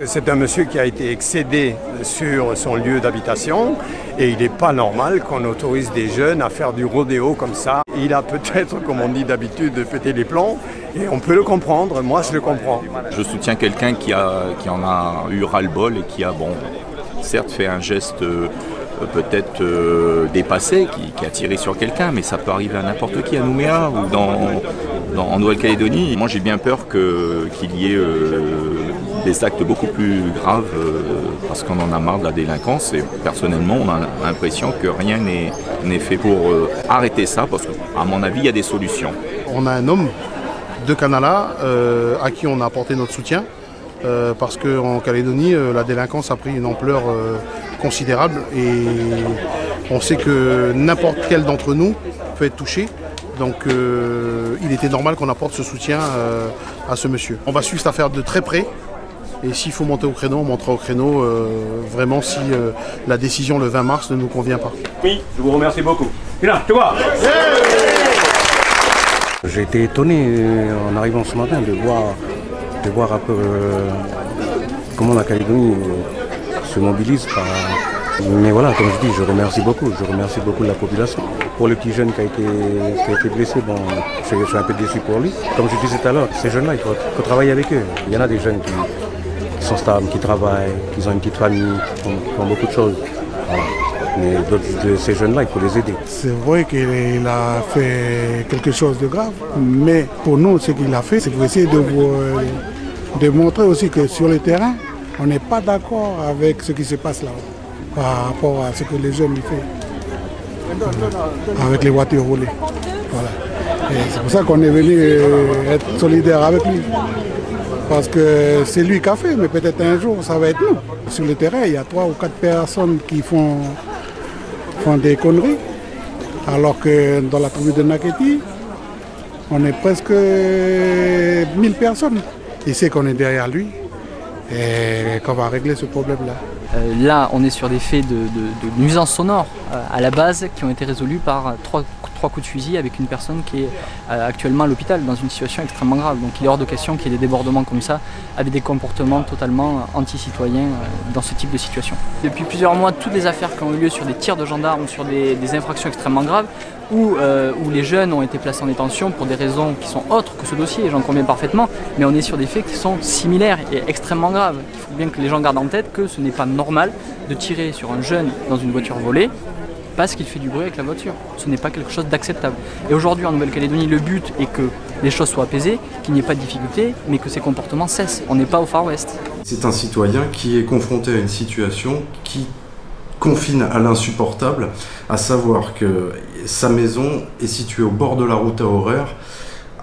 C'est un monsieur qui a été excédé sur son lieu d'habitation et il n'est pas normal qu'on autorise des jeunes à faire du rodéo comme ça. Il a peut-être, comme on dit d'habitude, pété les plombs et on peut le comprendre, moi je le comprends. Je soutiens quelqu'un qui en a eu ras-le-bol et qui a, certes fait un geste peut-être dépassé, qui a tiré sur quelqu'un, mais ça peut arriver à n'importe qui, à Nouméa ou en Nouvelle-Calédonie. Moi j'ai bien peur qu'il y ait des actes beaucoup plus graves parce qu'on en a marre de la délinquance et personnellement on a l'impression que rien n'est fait pour arrêter ça parce qu'à mon avis il y a des solutions. On a un homme de Canala à qui on a apporté notre soutien parce qu'en Calédonie la délinquance a pris une ampleur considérable et on sait que n'importe quel d'entre nous peut être touché. Donc il était normal qu'on apporte ce soutien à ce monsieur. On va suivre cette affaire de très près et s'il faut monter au créneau, on montera au créneau vraiment si la décision le 20 mars ne nous convient pas. Oui, je vous remercie beaucoup. Et là, tu vois. J'ai été étonné en arrivant ce matin de voir un peu comment la Calédonie se mobilise par... Mais voilà, comme je dis, je remercie beaucoup la population. Pour le petit jeune qui a été blessé, je suis un peu déçu pour lui. Comme je disais tout à l'heure, ces jeunes-là, il faut travailler avec eux. Il y en a des jeunes qui sont stables, qui travaillent, qui ont une petite famille, qui font beaucoup de choses. Voilà. Mais d'autres de ces jeunes-là, il faut les aider. C'est vrai qu'il a fait quelque chose de grave, mais pour nous, ce qu'il a fait, c'est pour essayer de montrer aussi que sur le terrain, on n'est pas d'accord avec ce qui se passe là-haut, par rapport à ce que les jeunes font avec les voitures volées. Voilà. Et c'est pour ça qu'on est venu être solidaire avec lui. Parce que c'est lui qui a fait, mais peut-être un jour, ça va être nous. Sur le terrain, il y a 3 ou 4 personnes qui font des conneries, alors que dans la tribu de Naketi, on est presque 1000 personnes. Il sait qu'on est derrière lui et qu'on va régler ce problème-là. Là, on est sur des faits de nuisance sonore à la base qui ont été résolus par trois coups de fusil avec une personne qui est actuellement à l'hôpital dans une situation extrêmement grave. Donc il est hors de question qu'il y ait des débordements comme ça avec des comportements totalement anti-citoyens dans ce type de situation. Depuis plusieurs mois, toutes les affaires qui ont eu lieu sur des tirs de gendarmes, sur des infractions extrêmement graves, où les jeunes ont été placés en détention pour des raisons qui sont autres que ce dossier, j'en conviens parfaitement, mais on est sur des faits qui sont similaires et extrêmement graves. Il faut bien que les gens gardent en tête que ce n'est pas normal de tirer sur un jeune dans une voiture volée parce qu'il fait du bruit avec la voiture. Ce n'est pas quelque chose d'acceptable. Et aujourd'hui en Nouvelle-Calédonie, le but est que les choses soient apaisées, qu'il n'y ait pas de difficulté, mais que ces comportements cessent. On n'est pas au Far West. C'est un citoyen qui est confronté à une situation qui confine à l'insupportable, à savoir que sa maison est située au bord de la route à horaire,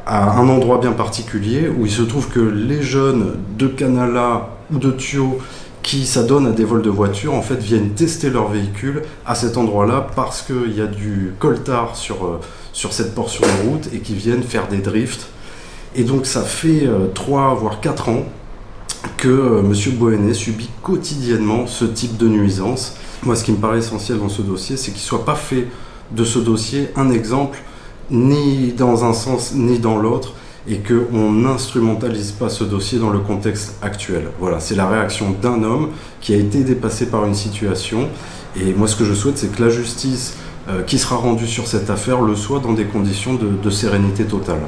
à un endroit bien particulier, où il se trouve que les jeunes de Canala ou de Thio qui s'adonnent à des vols de voitures, en fait, viennent tester leur véhicule à cet endroit-là parce qu'il y a du coltard sur cette portion de route et qui viennent faire des drifts. Et donc ça fait 3 voire 4 ans que M. Bohéné subit quotidiennement ce type de nuisance. Moi, ce qui me paraît essentiel dans ce dossier, c'est qu'il ne soit pas fait de ce dossier un exemple, ni dans un sens, ni dans l'autre, et qu'on n'instrumentalise pas ce dossier dans le contexte actuel. Voilà, c'est la réaction d'un homme qui a été dépassé par une situation, et moi, ce que je souhaite, c'est que la justice qui sera rendue sur cette affaire le soit dans des conditions de sérénité totale.